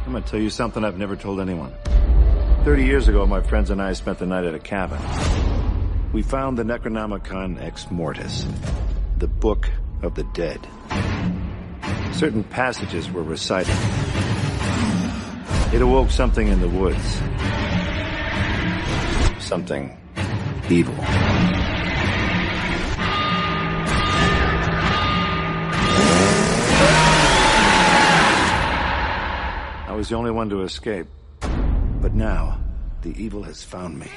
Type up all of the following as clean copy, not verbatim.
I'm gonna tell you something I've never told anyone. 30 years ago, my friends and I spent the night at a cabin. We found the Necronomicon Ex Mortis, the Book of the Dead. Certain passages were recited. It awoke something in the woods. Something evil. I was the only one to escape. But now, the evil has found me.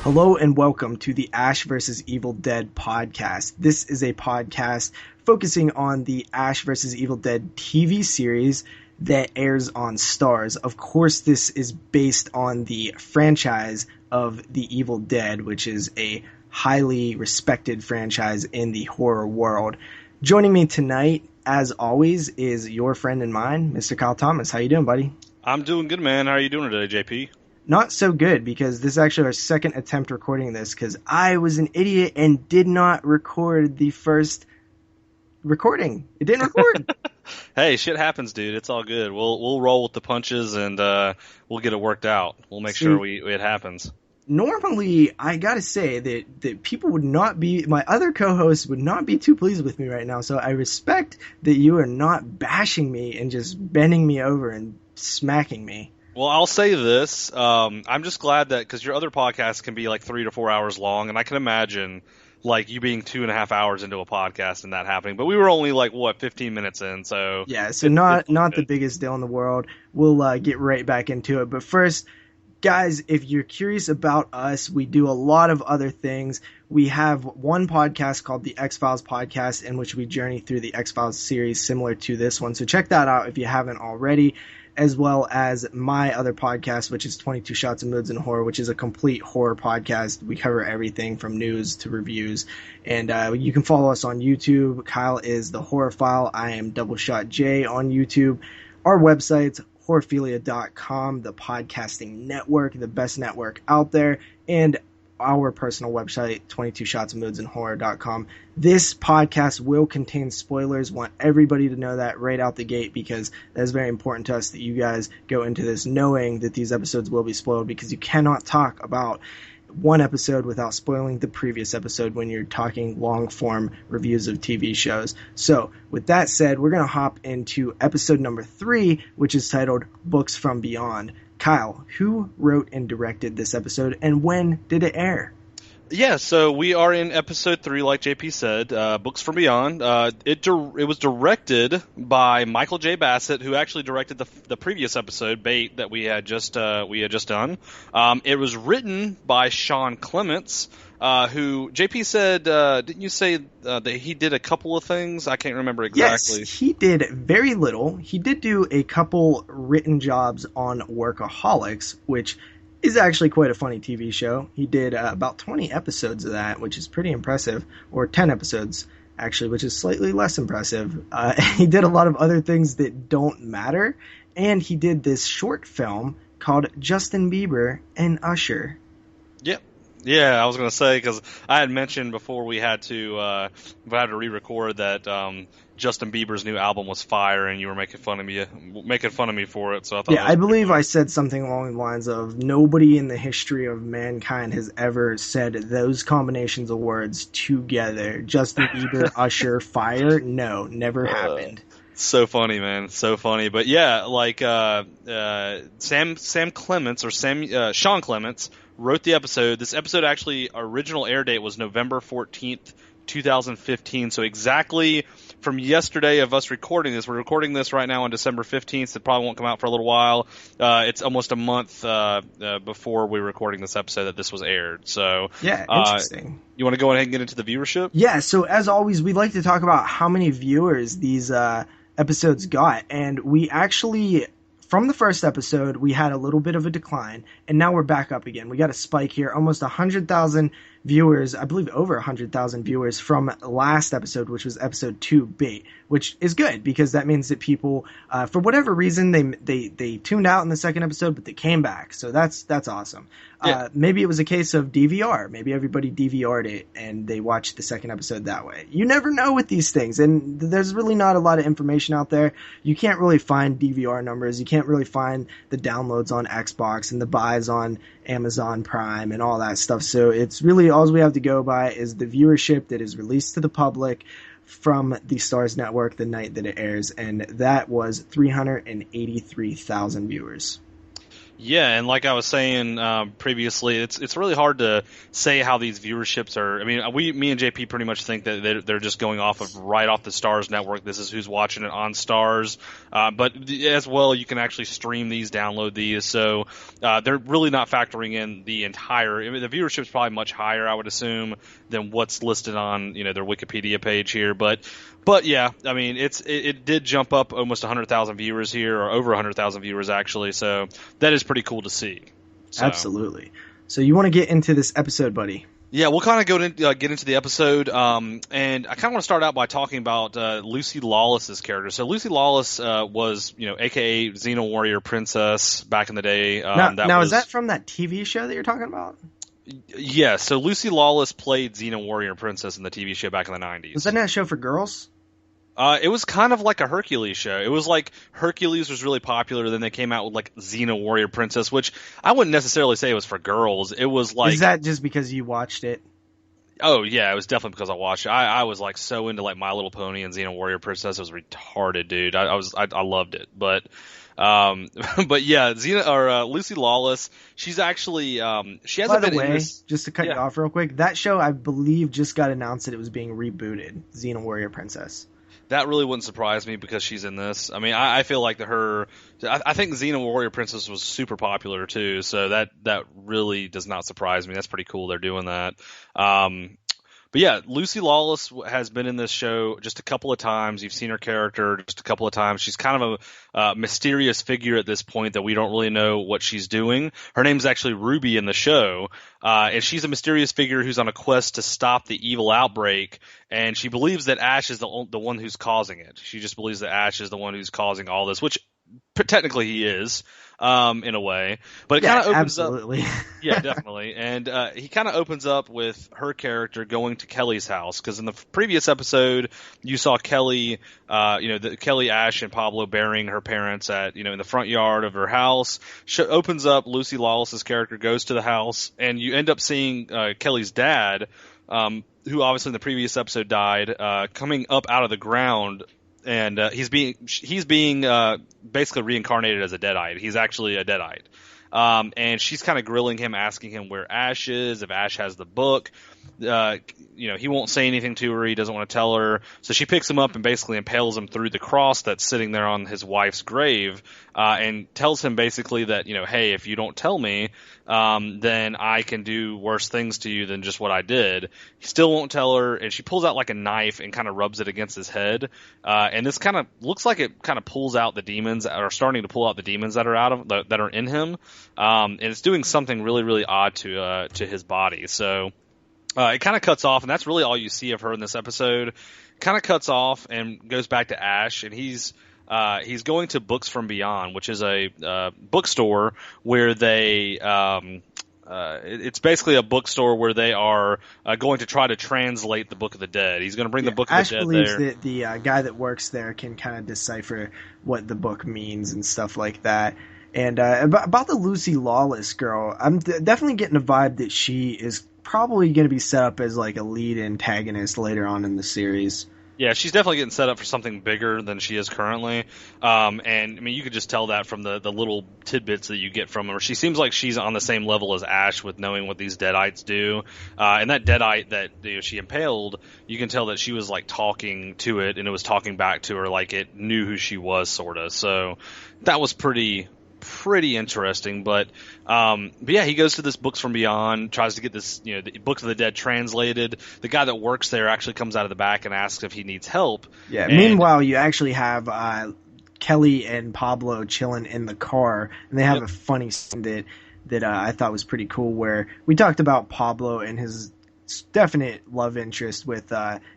Hello and welcome to the Ash vs. Evil Dead podcast. This is a podcast focusing on the Ash vs. Evil Dead TV series that airs on Starz. Of course, this is based on the franchise of The Evil Dead, which is a highly respected franchise in the horror world. Joining me tonight, as always, is your friend and mine, Mr. Kyle Thomas. How you doing, buddy? I'm doing good, man. How are you doing today, JP? Not so good, because this is actually our second attempt recording this, because I was an idiot and did not record the first recording. It didn't record. Hey, shit happens, dude. It's all good. We'll roll with the punches and we'll get it worked out. We'll make sure it happens. Normally, I gotta say that people would not be, my other co-hosts would not be too pleased with me right now, so I respect that you are not bashing me and just bending me over and smacking me. Well, I'll say this. I'm just glad that, because your other podcasts can be like 3 to 4 hours long, and I can imagine like you being 2.5 hours into a podcast and that happening. But we were only like, 15 minutes in, so... Yeah, so not the biggest deal in the world. We'll get right back into it. But first, guys, if you're curious about us, we do a lot of other things. We have one podcast called the X-Files Podcast, in which we journey through the X-Files series similar to this one. So check that out if you haven't already, as well as my other podcast, which is 22 Shots of Moods and Horror, which is a complete horror podcast. We cover everything from news to reviews. And you can follow us on YouTube. Kyle is the Horrorphile. I am DoubleShotJ on YouTube. Our website's Horrorphilia.com, the podcasting network, the best network out there, and our personal website, 22shotsofmoodsandhorror.com. This podcast will contain spoilers. Want everybody to know that right out the gate, because that's very important to us that you guys go into this knowing that these episodes will be spoiled, because you cannot talk about one episode without spoiling the previous episode when you're talking long-form reviews of TV shows. So, with that said, we're going to hop into episode number 3, which is titled Books from Beyond. Kyle, who wrote and directed this episode, and when did it air? Yeah, so we are in episode 3, like JP said, Books from Beyond. It was directed by Michael J. Bassett, who actually directed the previous episode, Bait, that we had just done. It was written by Sean Clements, who JP said, didn't you say that he did a couple of things? I can't remember exactly. Yes, he did very little. He did do a couple written jobs on Workaholics, which is actually quite a funny TV show. He did about 20 episodes of that, which is pretty impressive, or 10 episodes, actually, which is slightly less impressive. He did a lot of other things that don't matter, and he did this short film called Justin Bieber and Usher. Yep. Yeah, I was going to say, because I had mentioned before we had to re-record that Justin Bieber's new album was fire, and you were making fun of me for it. So I thought, yeah, I believe I said something along the lines of, nobody in the history of mankind has ever said those combinations of words together. Justin Bieber, Usher, fire. No, never happened. So funny, man. So funny. But yeah, like Sean Clements wrote the episode. This episode actually, original air date was November 14th, 2015. So exactly from yesterday of us recording this. We're recording this right now on December 15th. It probably won't come out for a little while. It's almost a month before we're recording this episode that this was aired. So yeah, interesting. You want to go ahead and get into the viewership? Yeah, so as always, we'd like to talk about how many viewers these episodes got. And we actually, from the first episode, we had a little bit of a decline, and now we're back up again. We got a spike here, almost 100,000 viewers, I believe over 100,000 viewers from last episode, which was episode 2, Bait, which is good, because that means that people, for whatever reason, they tuned out in the second episode, but they came back, so that's awesome. Maybe it was a case of DVR. Maybe everybody DVR'd it and they watched the second episode that way. You never know with these things, and there's really not a lot of information out there. You can't really find DVR numbers. You can't really find the downloads on Xbox and the buys on Amazon Prime and all that stuff. So it's really all we have to go by is the viewership that is released to the public from the Starz Network the night that it airs, and that was 383,000 viewers. Yeah, and like I was saying previously, it's really hard to say how these viewerships are. I mean, me and JP pretty much think that they're just going off of right off the Starz network. This is who's watching it on Starz. But as well, you can actually stream these, download these. So they're really not factoring in the entire. I mean, the viewership's probably much higher, I would assume, than what's listed on their Wikipedia page here. But yeah, I mean, it did jump up almost 100,000 viewers here, or over 100,000 viewers actually. So that is pretty cool to see. So. Absolutely. So you want to get into this episode, buddy? Yeah, we'll kind of get into the episode, and I kind of want to start out by talking about Lucy Lawless's character. So Lucy Lawless was, AKA Xena Warrior Princess back in the day. Is that from that TV show that you're talking about? Yeah, so Lucy Lawless played Xena Warrior Princess in the TV show back in the 90s. Was that not a show for girls? It was kind of like a Hercules show. It was like Hercules was really popular, then they came out with like Xena Warrior Princess, which I wouldn't necessarily say it was for girls. It was like... Is that just because you watched it? Oh, yeah, it was definitely because I watched it. I was like so into like My Little Pony and Xena Warrior Princess. It was retarded, dude. I loved it. But yeah, Lucy Lawless, she's actually she hasn't been in this. Just to cut you off real quick, that show I believe just got announced that it was being rebooted, Xena Warrior Princess. That really wouldn't surprise me because she's in this. I mean, I feel like I think Xena Warrior Princess was super popular too, so that really does not surprise me. That's pretty cool they're doing that. But yeah, Lucy Lawless has been in this show just a couple of times. You've seen her character just a couple of times. She's kind of a mysterious figure at this point that we don't really know what she's doing. Her name's actually Ruby in the show, and she's a mysterious figure who's on a quest to stop the evil outbreak, and she believes that Ash is the one who's causing it. She just believes that Ash is the one who's causing all this, which technically he is. In a way, but it kind of opens absolutely. up. Yeah, definitely. And he kind of opens up with her character going to Kelly's house, because in the previous episode you saw Kelly, Kelly, Ash, and Pablo burying her parents at in the front yard of her house. Opens up. Lucy Lawless's character goes to the house, and you end up seeing Kelly's dad, who obviously in the previous episode died, coming up out of the ground. And he's being basically reincarnated as a Deadite. He's actually a Deadite. And she's kind of grilling him, asking him where Ash is, if Ash has the book. He won't say anything to her. He doesn't want to tell her. So she picks him up and basically impales him through the cross that's sitting there on his wife's grave, and tells him basically that, hey, if you don't tell me, then I can do worse things to you than just what I did. He still won't tell her, and she pulls out like a knife and kind of rubs it against his head. And this kind of looks like it kind of pulls out the demons, or starting to pull out the demons that are in him. And it's doing something really, really odd to his body. So it kind of cuts off, and that's really all you see of her in this episode. Kind of cuts off and goes back to Ash, and he's going to Books from Beyond, which is a bookstore where they it's basically a bookstore where they are going to try to translate the Book of the Dead. He's going to bring the Book of the Dead there. Ash believes that the guy that works there can kind of decipher what the book means and stuff like that. And about the Lucy Lawless girl, I'm definitely getting a vibe that she is probably going to be set up as like a lead antagonist later on in the series. Yeah, she's definitely getting set up for something bigger than she is currently. And I mean, you could just tell that from the little tidbits that you get from her. She seems like she's on the same level as Ash with knowing what these Deadites do. And that Deadite that she impaled, you can tell that she was like talking to it, and it was talking back to her like it knew who she was, sort of. So that was pretty interesting. But yeah, he goes to this Books from Beyond, tries to get this, the Books of the Dead translated. The guy that works there actually comes out of the back and asks if he needs help. Yeah. Meanwhile, you actually have Kelly and Pablo chilling in the car, and they have a funny scene that I thought was pretty cool, where we talked about Pablo and his definite love interest with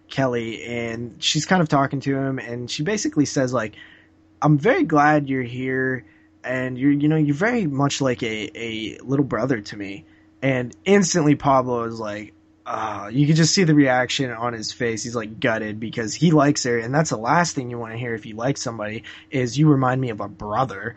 Kelly, and she's kind of talking to him, and she basically says like, "I'm very glad you're here. And you're very much like a little brother to me." And instantly Pablo is like, you could just see the reaction on his face. He's like gutted because he likes her, and that's the last thing you want to hear if you like somebody is you remind me of a brother.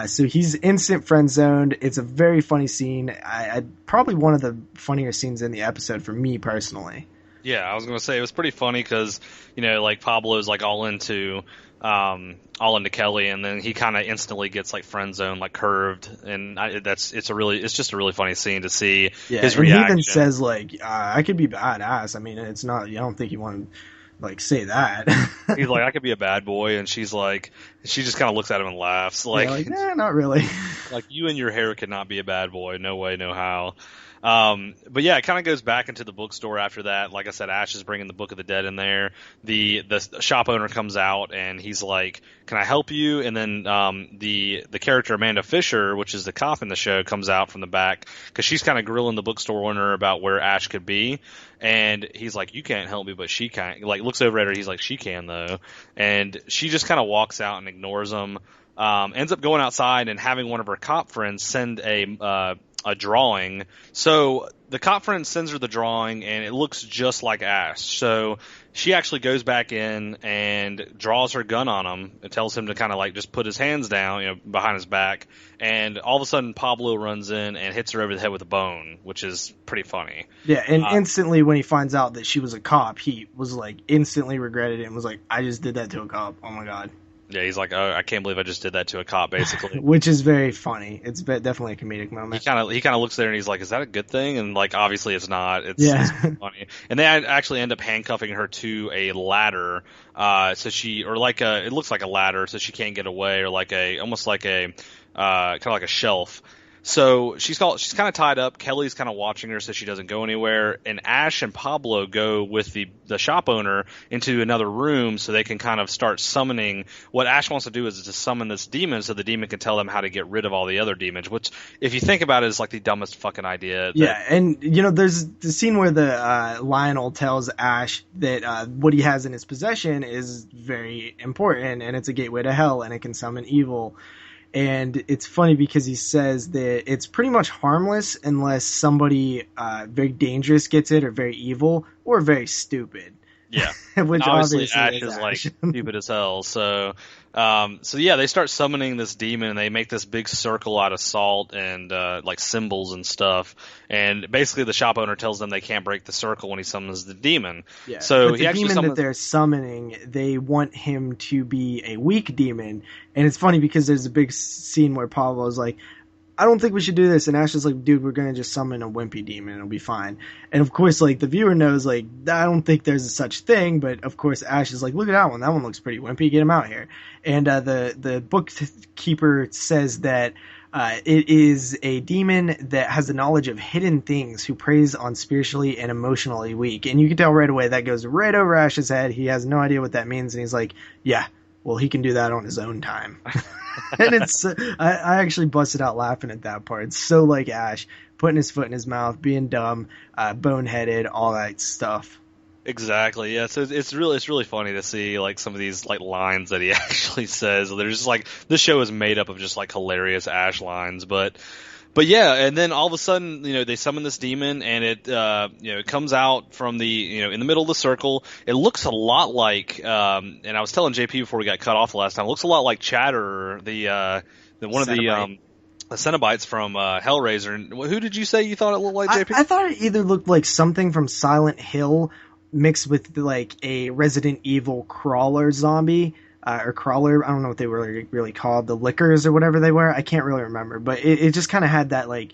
So he's instant friend zoned. It's a very funny scene. I probably one of the funnier scenes in the episode for me personally. Yeah, I was gonna say it was pretty funny because like Pablo's like all into Kelly, and then he kind of instantly gets like friend zone, like curved, and it's just a really funny scene to see his reaction. He even says like, I could be badass. I mean, it's not. I don't think you want to like say that. He's like, I could be a bad boy, and she just kind of looks at him and laughs, like, nah, not really. Like, you and your hair could not be a bad boy. No way, no how. But yeah, it kind of goes back into the bookstore after that. Like I said, Ash is bringing the Book of the Dead in there. The shop owner comes out and he's like, "Can I help you?" And then the character Amanda Fisher, which is the cop in the show, comes out from the back because she's kind of grilling the bookstore owner about where Ash could be. And he's like, "You can't help me, but she can." Like, looks over at her. He's like, "She can though." And she just kind of walks out and ignores him. Ends up going outside and having one of her cop friends send a drawing. So the cop friend sends her the drawing, and it looks just like Ash. So she actually goes back in and draws her gun on him and tells him to kind of like just put his hands down, behind his back. And all of a sudden, Pablo runs in and hits her over the head with a bone, which is pretty funny. Yeah, and instantly when he finds out that she was a cop, he was like instantly regretted it and was like, "I just did that to a cop. Oh my god." Yeah, he's like, "Oh, I can't believe I just did that to a cop," basically. Which is very funny. It's definitely a comedic moment. He kind of looks there and he's like, "Is that a good thing?" And like, obviously, it's not. It's funny. And they actually end up handcuffing her to a ladder, it looks like a ladder, so she can't get away, or like almost like a kind of like a shelf. So she's kind of tied up. Kelly's kind of watching her so she doesn't go anywhere. And Ash and Pablo go with the shop owner into another room so they can kind of start summoning. What Ash wants to do is to summon this demon so the demon can tell them how to get rid of all the other demons, which, if you think about it, is like the dumbest fucking idea. Yeah, and there's the scene where the Lionel tells Ash that what he has in his possession is very important, and it's a gateway to hell, and it can summon evil. And it's funny because he says that it's pretty much harmless unless somebody very dangerous gets it, or very evil, or very stupid. Yeah. Which obviously Ash is like stupid as hell. So yeah, they start summoning this demon, and they make this big circle out of salt and like symbols and stuff. And basically, the shop owner tells them they can't break the circle when he summons the demon. Yeah. So but the demon that they're summoning, they want him to be a weak demon. And it's funny because there's a big scene where Pablo's like, "I don't think we should do this," and Ash is like, "Dude, we're gonna just summon a wimpy demon, it'll be fine." And of course, like, the viewer knows, like, I don't think there's a such thing, but of course Ash is like, "Look at that one looks pretty wimpy, get him out here." And the bookkeeper says that it is a demon that has the knowledge of hidden things, who preys on spiritually and emotionally weak. And you can tell right away that goes right over Ash's head. He has no idea what that means, and he's like, "Yeah, well, he can do that on his own time." And it's I actually busted out laughing at that part. It's so like Ash, putting his foot in his mouth, being dumb, boneheaded, all that stuff. Exactly. Yeah. So it's really funny to see like some of these like lines that he actually says. They're just like, this show is made up of just like hilarious Ash lines, but yeah, and then all of a sudden, they summon this demon, and it, it comes out from the, in the middle of the circle. It looks a lot like, and I was telling JP before we got cut off last time, it looks a lot like Chatterer, the one of the Cenobites from Hellraiser. And who did you say you thought it looked like, JP? I thought it either looked like something from Silent Hill mixed with like a Resident Evil crawler zombie. Or crawler, I don't know what they were really called, the lickers or whatever they were. I can't really remember, but it just kind of had that like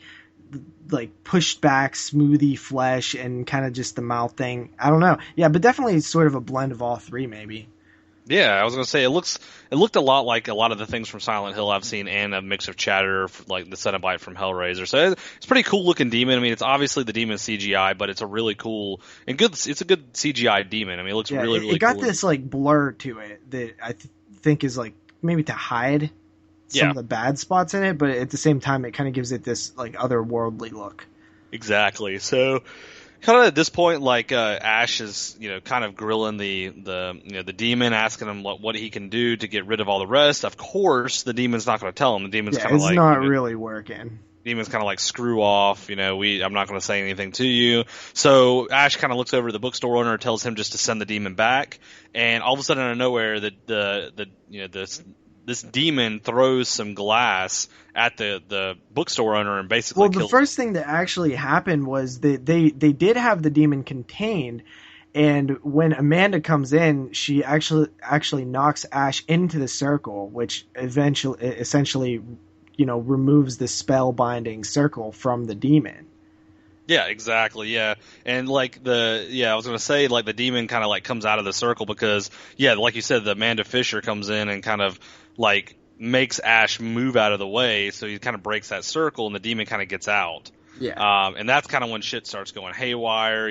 pushed back smoothie flesh and kind of just the mouth thing. I don't know. Yeah, but definitely sort of a blend of all three, maybe. Yeah, I was gonna say it looked a lot like a lot of the things from Silent Hill I've seen, and a mix of Chatter, like the Cenobite from Hellraiser. So it's a pretty cool looking demon. I mean, it's obviously the demon CGI, but it's a really cool and good. It's a good CGI demon. I mean, it looks really cool. It got this like blur to it that I think is like maybe to hide some of the bad spots in it, but at the same time, it kind of gives it this like otherworldly look. Exactly. So, kind of at this point, like Ash is, kind of grilling the demon, asking him what he can do to get rid of all the rest. Of course, the demon's not going to tell him. The demon's kind of like, it's not really working. Demon's kind of like, screw off, I'm not going to say anything to you. So Ash kind of looks over to the bookstore owner, tells him just to send the demon back, and all of a sudden out of nowhere, this demon throws some glass at the bookstore owner and basically kills him. First thing that actually happened was they did have the demon contained, and when Amanda comes in, she actually knocks Ash into the circle, which essentially removes the spell binding circle from the demon. Yeah, exactly. Yeah. And I was going to say, the demon kind of comes out of the circle because, like you said, the Amanda Fisher comes in and kind of makes Ash move out of the way. So he kind of breaks that circle and the demon kind of gets out. Yeah. And that's kind of when shit starts going haywire.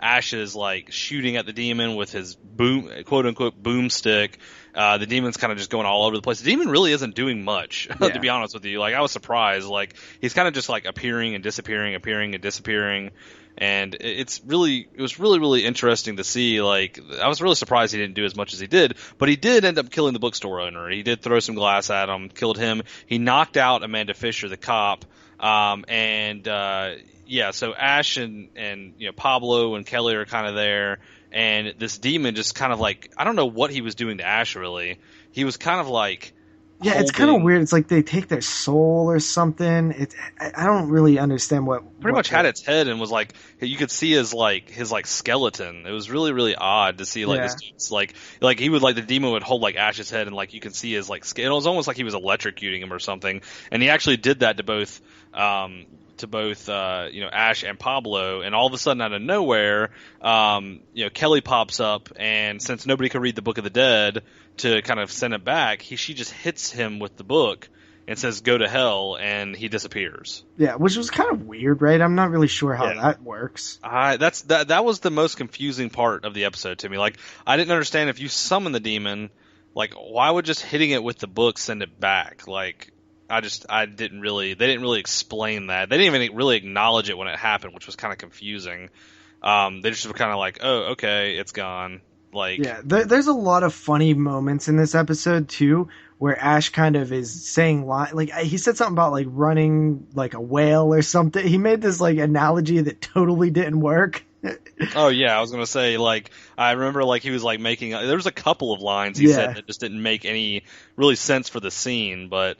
Ash is shooting at the demon with his quote unquote boomstick. The demon's kind of just going all over the place. The demon really isn't doing much, to be honest with you. I was surprised. He's kind of just appearing and disappearing, appearing and disappearing. And it was really, really interesting to see. I was really surprised he didn't do as much as he did, but he did end up killing the bookstore owner. He did throw some glass at him, killed him. He knocked out Amanda Fisher, the cop. So Ash and Pablo and Kelly are kind of there, and this demon just kind of I don't know what he was doing to Ash really. He was kind of it's kind of weird. It's they take their soul or something. I don't really understand what. Pretty much had its head and was you could see his skeleton. It was really, really odd to see this dude's he would the demon would hold Ash's head and you can see his it was almost like he was electrocuting him or something. And he actually did that to both Ash and Pablo, and all of a sudden out of nowhere, Kelly pops up, and since nobody could read the Book of the Dead to kind of send it back, she just hits him with the book and says, "Go to hell," and he disappears. Yeah, which was kind of weird, right? I'm not really sure how that works. That was the most confusing part of the episode to me. I didn't understand, if you summon the demon, why would just hitting it with the book send it back? They didn't really explain that. They didn't even really acknowledge it when it happened, which was kind of confusing. They just were kind of oh, okay, it's gone. There's a lot of funny moments in this episode too, where Ash kind of is saying he said something about running like a whale or something. He made this analogy that totally didn't work. Oh yeah, I was gonna say I remember he was making. There was a couple of lines he said that just didn't make any really sense for the scene, but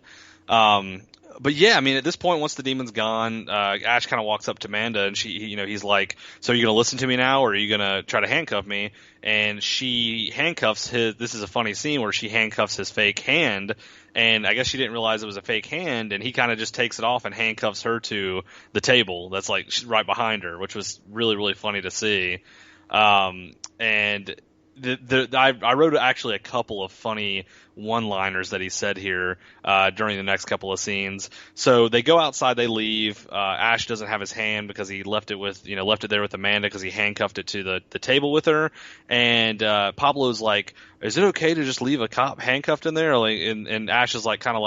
yeah, I mean, at this point, once the demon's gone, Ash kind of walks up to Amanda, and he's like, "So are you going to listen to me now, or are you going to try to handcuff me?" And she handcuffs this is a funny scene where she handcuffs his fake hand, and I guess she didn't realize it was a fake hand, and he kind of just takes it off and handcuffs her to the table that's right behind her, which was really, really funny to see. And I wrote actually a couple of funny one-liners that he said here during the next couple of scenes. So they go outside, they leave. Ash doesn't have his hand because he left it there with Amanda because he handcuffed it to the table with her. And Pablo's like, "Is it okay to just leave a cop handcuffed in there?" And Ash is kind of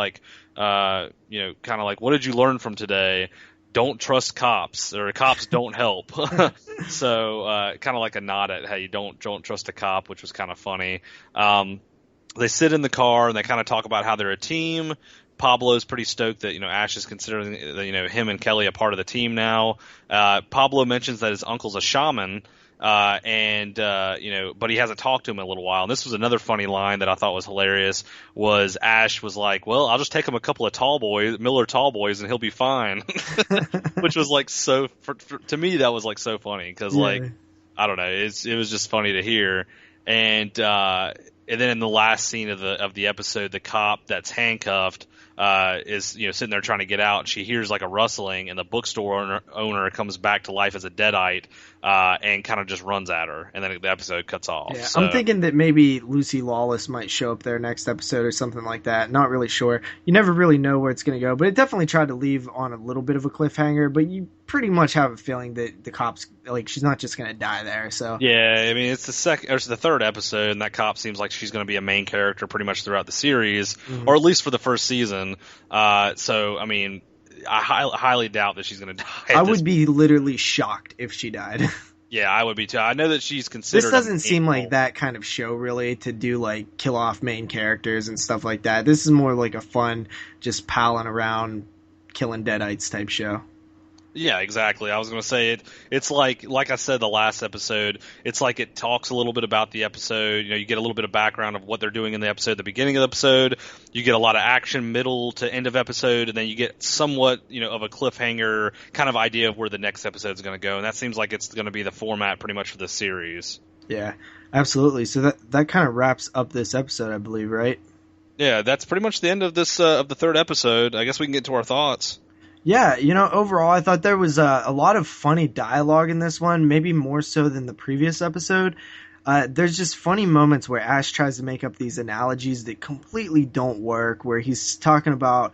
"What did you learn from today? Don't trust cops, or cops don't help." So kind of like a nod at, hey, don't trust a cop, which was kind of funny. They sit in the car and they kind of talk about how they're a team. Pablo's pretty stoked that Ash is considering him and Kelly a part of the team now. Pablo mentions that his uncle's a shaman. But he hasn't talked to him in a little while. And this was another funny line that I thought was hilarious, was Ash was like, "Well, I'll just take him a couple of Miller tall boys, and he'll be fine." Which was to me, that was so funny. Cause I don't know, it was just funny to hear. And then in the last scene of the episode, the cop that's handcuffed, is sitting there trying to get out. She hears a rustling, and the bookstore owner comes back to life as a deadite, and kind of just runs at her, and then the episode cuts off. Yeah, so I'm thinking that maybe Lucy Lawless might show up there next episode or something like that. Not really sure. You never really know where it's going to go, but it definitely tried to leave on a little bit of a cliffhanger. But you pretty much have a feeling that the cops, she's not just going to die there. So yeah, I mean, it's the third episode, and that cop seems like she's going to be a main character pretty much throughout the series, or at least for the first season. So I mean, I highly doubt that she's going to die. I would be literally shocked if she died. Yeah, I would be too. I know that she's considered. This doesn't seem like that kind of show, really, to do kill off main characters and stuff like that. This is more like a fun, just palling around killing deadites type show. Yeah, exactly. I was going to say it. It's like I said the last episode. It's like it talks a little bit about the episode. You get a little bit of background of what they're doing in the episode, the beginning of the episode. You get a lot of action, middle to end of episode, and then you get somewhat, of a cliffhanger kind of idea of where the next episode is going to go. And that seems like it's going to be the format pretty much for this series. Yeah, absolutely. So that kind of wraps up this episode, I believe, right? Yeah, that's pretty much the end of this of the third episode. I guess we can get to our thoughts. Yeah, overall, I thought there was a lot of funny dialogue in this one, maybe more so than the previous episode. There's just funny moments where Ash tries to make up these analogies that completely don't work, where he's talking about,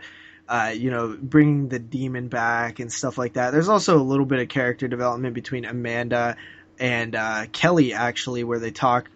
bringing the demon back and stuff like that. There's also a little bit of character development between Amanda and Kelly, actually, where they talk,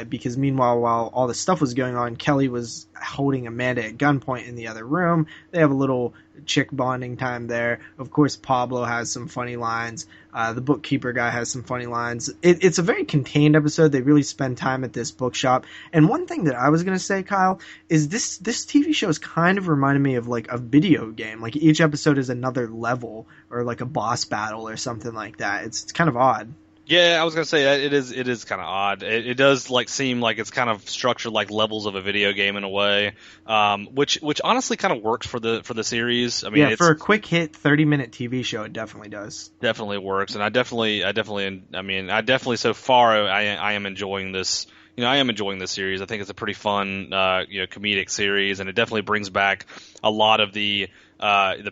because meanwhile, while all this stuff was going on, Kelly was holding Amanda at gunpoint in the other room. They have a little chick bonding time there. Of course, Pablo has some funny lines. The bookkeeper guy has some funny lines. It's a very contained episode. They really spend time at this bookshop. And one thing that I was going to say, Kyle, is this TV show is kind of reminded me of like a video game. Like each episode is another level or like a boss battle or something like that. It's kind of odd. Yeah, I was gonna say it is kind of odd. It does seem like it's kind of structured like levels of a video game in a way, which honestly kind of works for the series. I mean, yeah, for a quick hit 30-minute TV show, it definitely does. Definitely works, and I definitely so far I am enjoying this. I am enjoying this series. I think it's a pretty fun, comedic series, and it definitely brings back a lot of the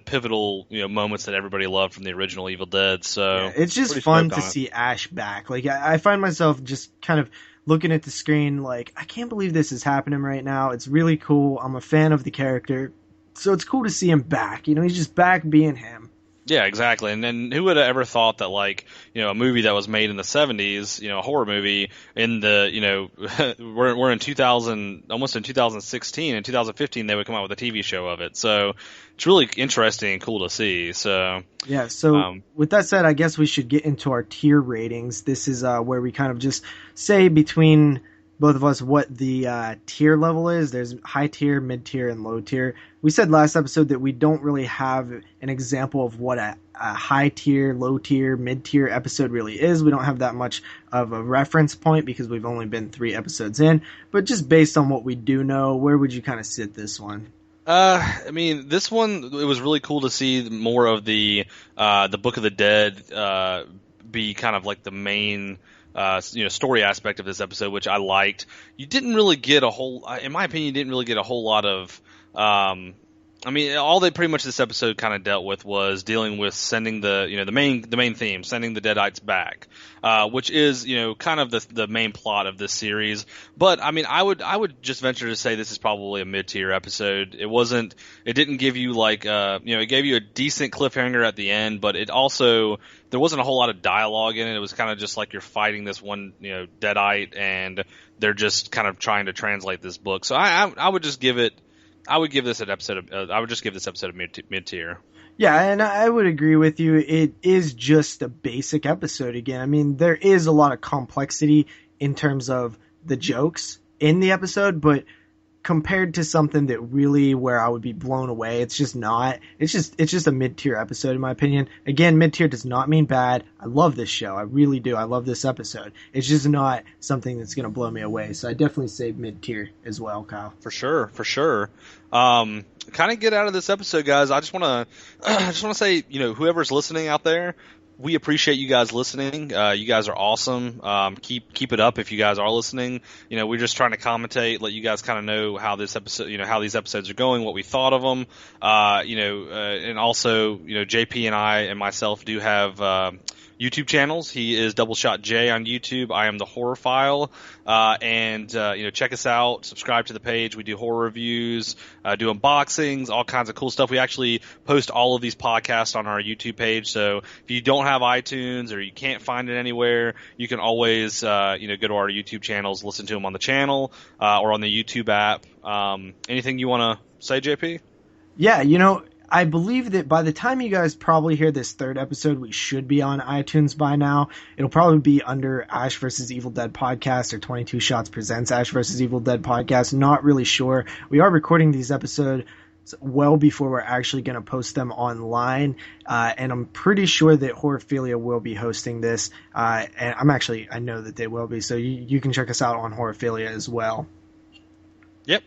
pivotal, moments that everybody loved from the original Evil Dead. So yeah, it's just fun to see Ash back. Like I find myself just kind of looking at the screen like, I can't believe this is happening right now. It's really cool. I'm a fan of the character, so it's cool to see him back. He's just back being him. Yeah, exactly. And then who would have ever thought that a movie that was made in the 70s, a horror movie in the, we're in 2000, almost in 2016, in 2015 they would come out with a TV show of it. So it's really interesting and cool to see. So yeah. So with that said, I guess we should get into our tier ratings. This is where we kind of just say between both of us what the tier level is. There's high tier, mid tier, and low tier. We said last episode that we don't really have an example of what a high tier, low tier, mid tier episode really is. We don't have that much of a reference point because we've only been 3 episodes in. But just based on what we do know, where would you kind of sit this one? I mean, this one, it was really cool to see more of the Book of the Dead be kind of like the main story aspect of this episode, which I liked. You didn't really get in my opinion, you didn't really get a whole lot of, all they pretty much this episode kind of dealt with was dealing with sending the main theme, sending the Deadites back, which is, kind of the main plot of this series. But I mean, I would just venture to say this is probably a mid-tier episode. It didn't give you it gave you a decent cliffhanger at the end, but there wasn't a whole lot of dialogue in it. It was kind of just like you're fighting this one, Deadite, and they're just kind of trying to translate this book. So I would just give it. I would give this episode a mid tier. Yeah, and I would agree with you. It is just a basic episode again. I mean, there is a lot of complexity in terms of the jokes in the episode, but compared to something that really where I would be blown away, it's just not. It's just a mid-tier episode in my opinion. Again, mid-tier does not mean bad. I love this show. I really do. I love this episode. It's just not something that's going to blow me away. So I definitely say mid-tier as well, Kyle. For sure. Kind of get out of this episode, guys. I just want to say, whoever's listening out there, we appreciate you guys listening. You guys are awesome. Keep it up if you guys are listening. We're just trying to commentate, let you guys kind of know how this episode, how these episodes are going, what we thought of them. And also, JP and I and myself do have YouTube channels. He is DoubleShotJ on YouTube. I am the Horrorphile. And check us out. Subscribe to the page. We do horror reviews, do unboxings, all kinds of cool stuff. We actually post all of these podcasts on our YouTube page. So if you don't have iTunes or you can't find it anywhere, you can always, go to our YouTube channels, listen to them on the channel, or on the YouTube app. Anything you want to say, JP? Yeah, I believe that by the time you guys probably hear this third episode, we should be on iTunes by now. It'll probably be under Ash vs. Evil Dead Podcast or 22 Shots Presents Ash vs. Evil Dead Podcast. Not really sure. We are recording these episodes well before we're actually going to post them online. And I'm pretty sure that Horrorphilia will be hosting this. And I know that they will be. So you can check us out on Horrorphilia as well. Yep.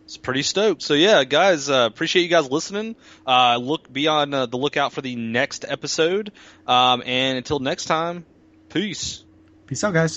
It's pretty stoked. So yeah, guys, appreciate you guys listening. Be on the lookout for the next episode. And until next time, peace. Peace out, guys.